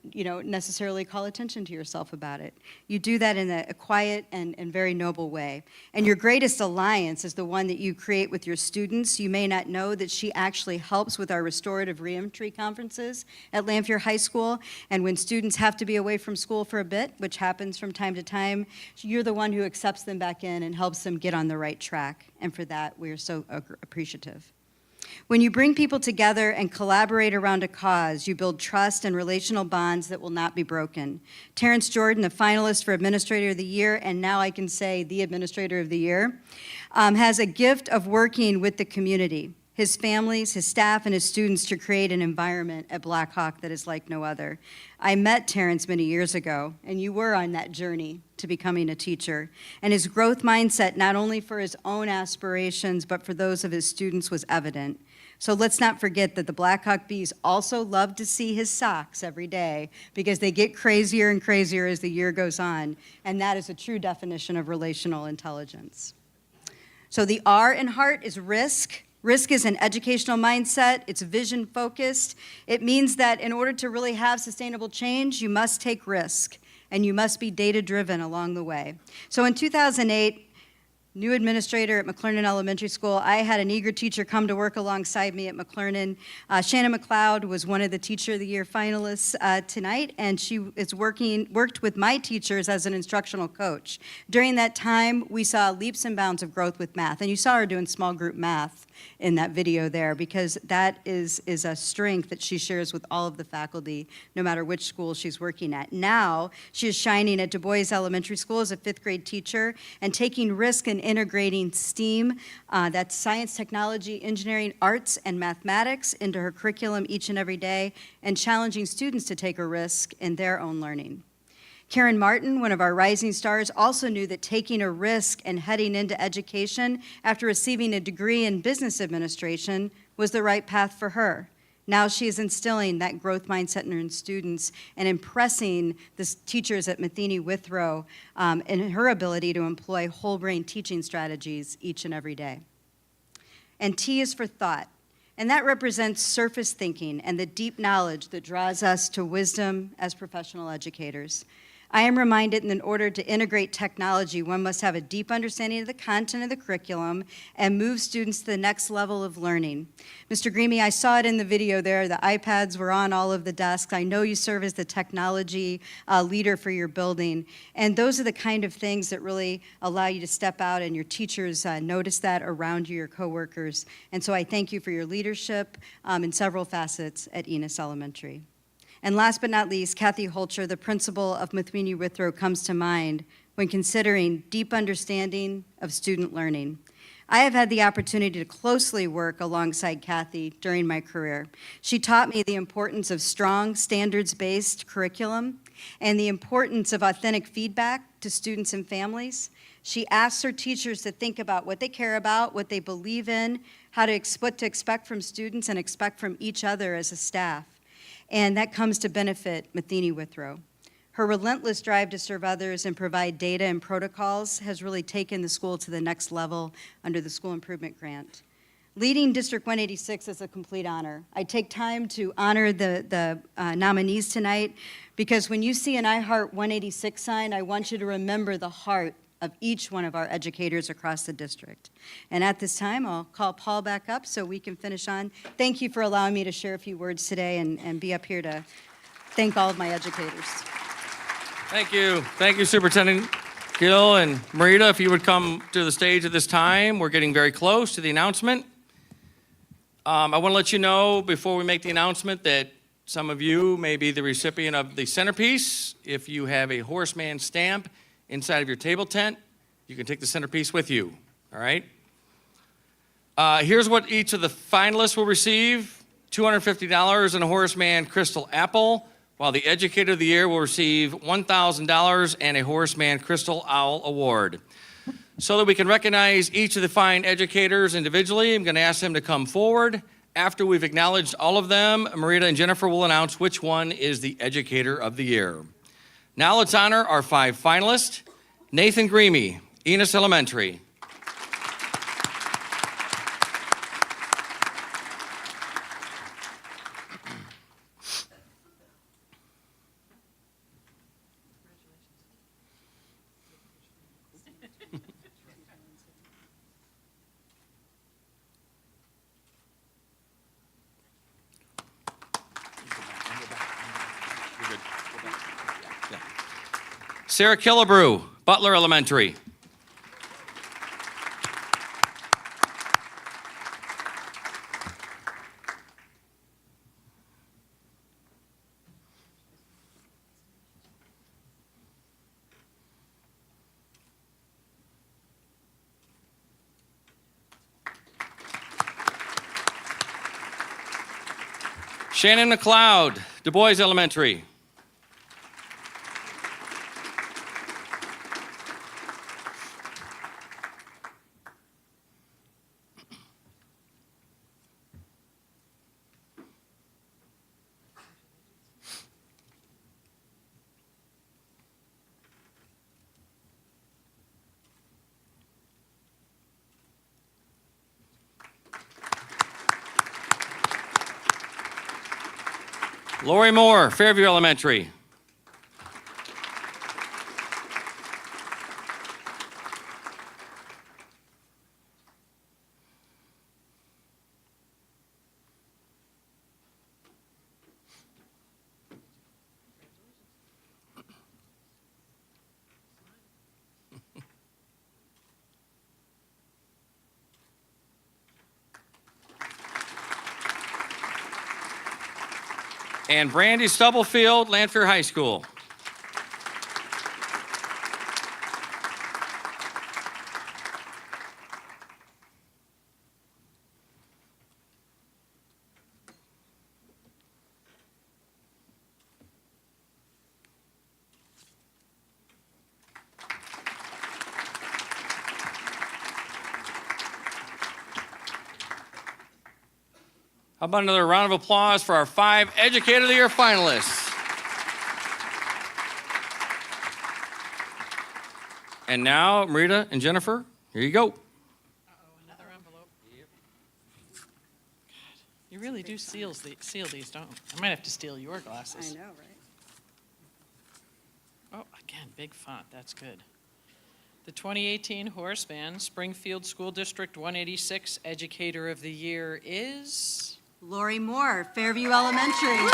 necessarily call attention to yourself about it. You do that in a quiet and very noble way. And your greatest alliance is the one that you create with your students. You may not know that she actually helps with our restorative reentry conferences at Lanphier High School. And when students have to be away from school for a bit, which happens from time to time, you're the one who accepts them back in and helps them get on the right track. And for that, we are so appreciative. When you bring people together and collaborate around a cause, you build trust and relational bonds that will not be broken. Terrence Jordan, a finalist for Administrator of the Year, and now I can say the Administrator of the Year, has a gift of working with the community, his families, his staff, and his students to create an environment at Black Hawk that is like no other. I met Terrence many years ago, and you were on that journey to becoming a teacher. And his growth mindset, not only for his own aspirations, but for those of his students, was evident. So let's not forget that the Black Hawk Bees also love to see his socks every day because they get crazier and crazier as the year goes on. And that is a true definition of relational intelligence. So the R in heart is risk. Risk is an educational mindset. It's vision focused. It means that in order to really have sustainable change, you must take risk and you must be data driven along the way. So in 2008, new administrator at McClernon Elementary School, I had an eager teacher come to work alongside me at McClernon. Shannon McLeod was one of the Teacher of the Year finalists tonight, and she is worked with my teachers as an instructional coach. During that time, we saw leaps and bounds of growth with math, and you saw her doing small group math in that video there, because that is a strength that she shares with all of the faculty, no matter which school she's working at. Now, she is shining at Du Bois Elementary School as a 5th grade teacher and taking risk in integrating STEAM, that's science, technology, engineering, arts, and mathematics, into her curriculum each and every day, and challenging students to take a risk in their own learning. Karen Martin, one of our rising stars, also knew that taking a risk and heading into education after receiving a degree in business administration was the right path for her. Now she is instilling that growth mindset in her students and impressing the teachers at Matheny-Withrow in her ability to employ whole brain teaching strategies each and every day. And T is for thought. And that represents surface thinking and the deep knowledge that draws us to wisdom as professional educators. I am reminded that in order to integrate technology, one must have a deep understanding of the content of the curriculum and move students to the next level of learning. Mr. Greamy, I saw it in the video there. The iPads were on all of the desks. I know you serve as the technology leader for your building. And those are the kind of things that really allow you to step out, and your teachers notice that around you, your coworkers. And so I thank you for your leadership in several facets at Enos Elementary. And last but not least, Kathy Holcher, the principal of Matheny-Withrow, comes to mind when considering deep understanding of student learning. I have had the opportunity to closely work alongside Kathy during my career. She taught me the importance of strong, standards-based curriculum and the importance of authentic feedback to students and families. She asks her teachers to think about what they care about, what they believe in, what to expect from students and expect from each other as a staff. And that comes to benefit Matheny-Withrow. Her relentless drive to serve others and provide data and protocols has really taken the school to the next level under the School Improvement Grant. Leading District 186 is a complete honor. I take time to honor the nominees tonight, because when you see an I Heart 186 sign, I want you to remember the heart of each one of our educators across the district. And at this time, I'll call Paul back up so we can finish on. Thank you for allowing me to share a few words today and be up here to thank all of my educators. Thank you. Thank you, Superintendent Gill and Marita. If you would come to the stage at this time, we're getting very close to the announcement. I want to let you know before we make the announcement that some of you may be the recipient of the centerpiece. If you have a Horace Mann stamp inside of your table tent, you can take the centerpiece with you, all right? Here's what each of the finalists will receive: $250 and a Horace Mann Crystal Apple, while the Educator of the Year will receive $1,000 and a Horace Mann Crystal Owl Award. So that we can recognize each of the fine educators individually, I'm going to ask them to come forward. After we've acknowledged all of them, Marita and Jennifer will announce which one is the Educator of the Year. Now let's honor our 5 finalists. Nathan Greamy, Enos Elementary. Sarah Killebrew, Butler Elementary. Shannon McLeod, Du Bois Elementary. Lori Moore, Fairview Elementary. And Brandy Stubblefield, Lanphier High School. How about another round of applause for our 5 Educator of the Year finalists? And now, Marita and Jennifer, here you go. Another envelope. God, you really do seal these, don't you? I might have to steal your glasses. I know, right? Oh, again, big font. That's good. The 2018 Horace Mann-Springfield School District 186 Educator of the Year is... Lori Moore, Fairview Elementary.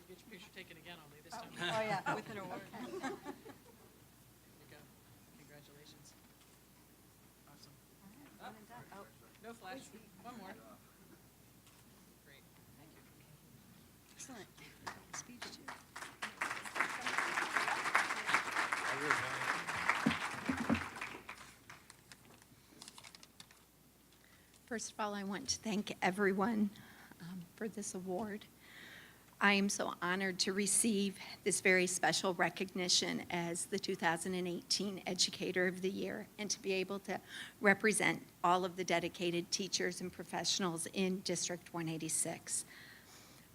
Get your picture taken again, only this time. Oh, yeah, with an award. Here you go. Congratulations. Awesome. Oh, no flash. One more. Great. Thank you. Excellent. Speech, too. First of all, I want to thank everyone for this award. I am so honored to receive this very special recognition as the 2018 Educator of the Year and to be able to represent all of the dedicated teachers and professionals in District 186.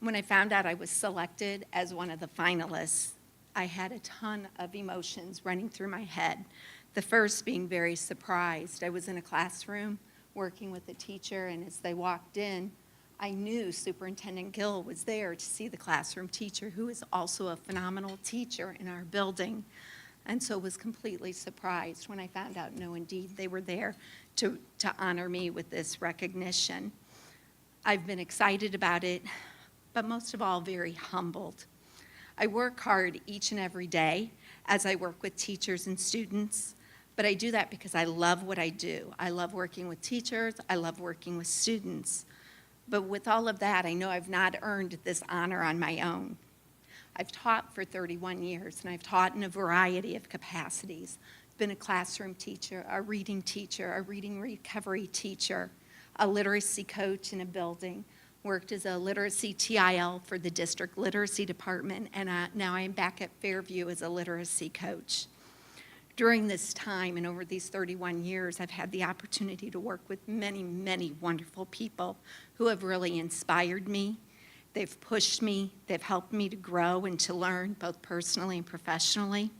When I found out I was selected as one of the finalists, I had a ton of emotions running through my head. The first being very surprised. I was in a classroom working with a teacher, and as they walked in, I knew Superintendent Gill was there to see the classroom teacher, who is also a phenomenal teacher in our building, and so was completely surprised when I found out, no, indeed, they were there to honor me with this recognition. I've been excited about it, but most of all, very humbled. I work hard each and every day as I work with teachers and students, but I do that because I love what I do. I love working with teachers, I love working with students. But with all of that, I know I've not earned this honor on my own. I've taught for 31 years, and I've taught in a variety of capacities. I've been a classroom teacher, a reading recovery teacher, a literacy coach in a building, worked as a literacy TIL for the district literacy department, and now I'm back at Fairview as a literacy coach. During this time and over these 31 years, I've had the opportunity to work with many, many wonderful people who have really inspired me. They've pushed me, they've helped me to grow and to learn, both personally and professionally.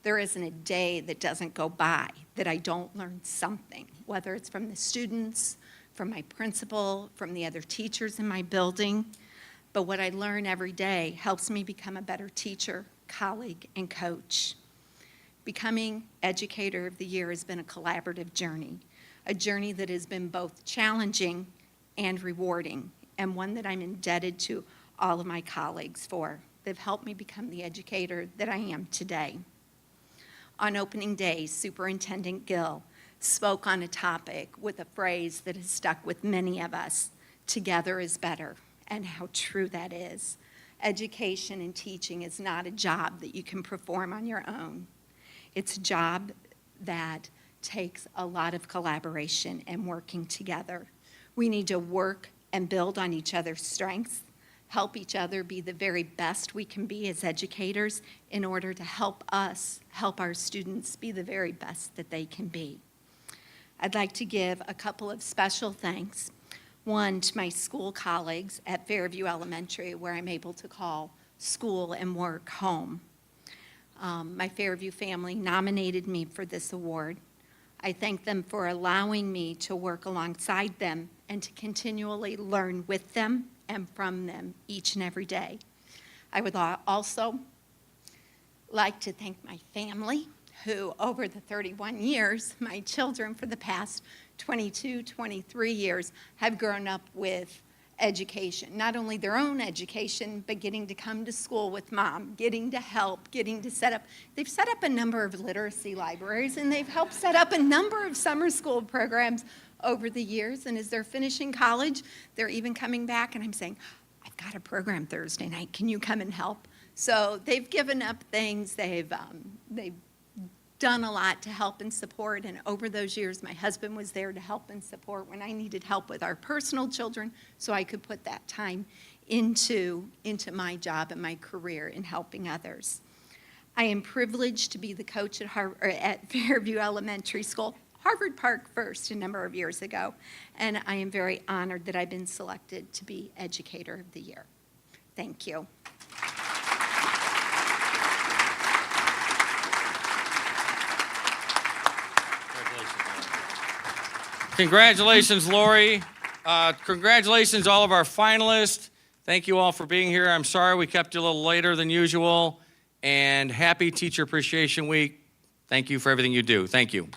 There isn't a day that doesn't go by that I don't learn something, whether it's from the students, from my principal, from the other teachers in my building. But what I learn every day helps me become a better teacher, colleague, and coach. Becoming Educator of the Year has been a collaborative journey, a journey that has been both challenging and rewarding, and one that I'm indebted to all of my colleagues for. They've helped me become the educator that I am today. On opening day, Superintendent Gill spoke on a topic with a phrase that has stuck with many of us, "Together is better," and how true that is. Education and teaching is not a job that you can perform on your own. It's a job that takes a lot of collaboration and working together. We need to work and build on each other's strengths, help each other be the very best we can be as educators in order to help us help our students be the very best that they can be. I'd like to give a couple of special thanks. One, to my school colleagues at Fairview Elementary, where I'm able to call school and work home. My Fairview family nominated me for this award. I thank them for allowing me to work alongside them and to continually learn with them and from them each and every day. I would also like to thank my family, who over the 31 years, my children for the past 22, 23 years, have grown up with education. Not only their own education, but getting to come to school with mom, getting to help, getting to set up. They've set up a number of literacy libraries, and they've helped set up a number of summer school programs over the years. And as they're finishing college, they're even coming back, and I'm saying, I've got a program Thursday night. Can you come and help? So they've given up things. They've done a lot to help and support, and over those years my husband was there to help and support when I needed help with our personal children, so I could put that time into my job and my career in helping others. I am privileged to be the coach at Fairview Elementary School, Harvard Park first a number of years ago, and I am very honored that I've been selected to be Educator of the Year. Thank you. Congratulations, Lori. Congratulations, all of our finalists. Thank you all for being here. I'm sorry we kept you a little later than usual. And happy Teacher Appreciation Week. Thank you for everything you do. Thank you.